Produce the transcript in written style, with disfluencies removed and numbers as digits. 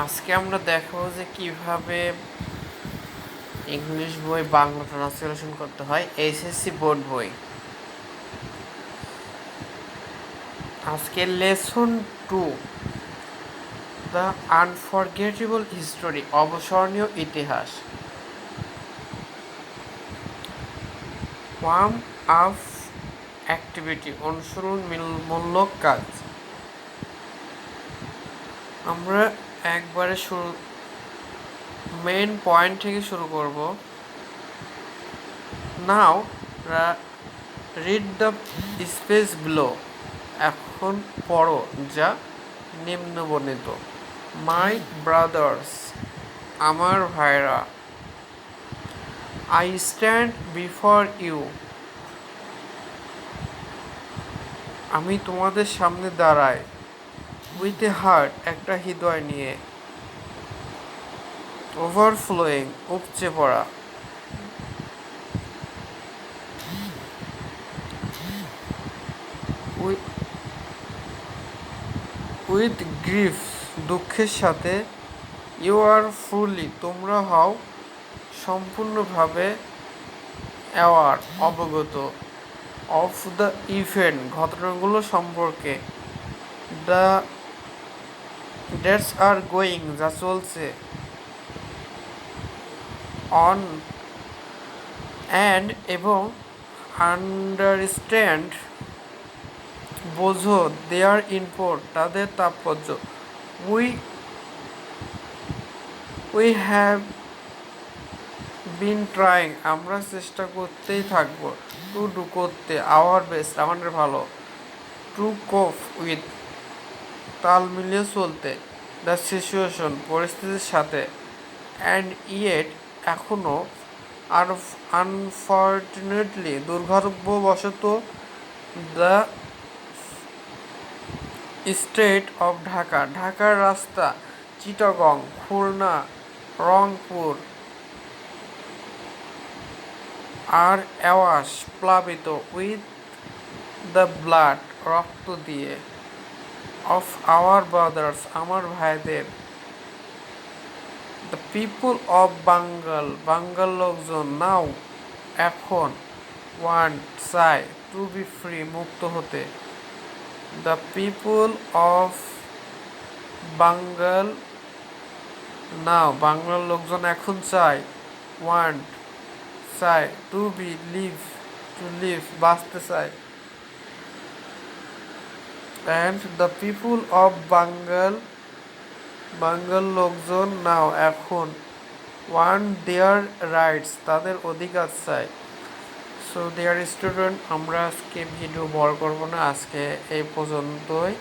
আজকে আমরা দেখাবো যে কিভাবে ইংলিশ বই বাংলা ট্রান্সলেশন করতে হয় এইচএসসি বোর্ড বই। আজকে লেসন 2, দ্য আনফরগেটেবল হিস্টোরি, অবিস্মরণীয় ইতিহাস। ওয়ার্ম আপ অ্যাক্টিভিটি, অনুশীলনমূলক কাজ। আমরা একবারে শুরু মেইন পয়েন্ট থেকে শুরু করব। Now read the space below, এখন পড়ো যা নিম্নবর্ণিত। মাই ব্রাদার্স, আমার ভাইরা। আই স্ট্যান্ড বিফোর ইউ, আমি তোমাদের সামনে দাঁড়াই। উইথ এ হার্ট, একটা হৃদয় নিয়ে। ওভারফ্লোয়িং, উপচে পড়া। উইথ গ্রিফ, দুঃখের সাথে। ইউ আর ফুলি, তোমরা হও সম্পূর্ণভাবে অ্যাওয়ার, অবগত। অফ দ্য ইভেন্ট, ঘটনাগুলো সম্পর্কে। দ্য ডেটস আর গোয়িং, যা চলছে। অন, অ্যান্ড, এবং। আন্ডারস্ট্যান্ড, বোঝো। দেয়ার ইম্পোর্ট, তাদের তাৎপর্য। We we have been trying, আমরা চেষ্টা করতেই থাকবো। টু ডু, করতে। আওয়ার বেস্ট, আমাদের ভালো। টু কোপ উইথ, তাল মিলিয়ে চলতে। দ্য সিচুয়েশন, পরিস্থিতির সাথে। অ্যান্ড ইয়েট, এখনও। আর আনফর্চুনেটলি, দুর্ভাগ্যবশত। দ্য স্টেট অফ ঢাকা, ঢাকার রাস্তা। চিটাগং, খুলনা, রংপুর। আর অ্যাওয়াশ, প্লাবিত। উইথ দ্য ব্লাড, রক্ত দিয়ে। অফ আওয়ার ব্রাদার্স, আমার ভাইদের। The people of Bengal, Bengal লোকজন। নাও, এখন। ওয়ান্ট, চায়। টু বি ফ্রি, মুক্ত হতে। The people of Bengal now, বাংলার লোকজন এখন চায়। ওয়ান্ট, চায়। To be, live, to live, বাঁচতে চায়। And the people of Bengal, Bengal লোকজন নাও, এখন। ওয়ান্ট দেয়ার রাইটস, তাদের অধিকার চায়। সো দেয়ার স্টুডেন্ট, আমরা আজকে ভিডিও বড় করব না, আজকে এই পর্যন্তই।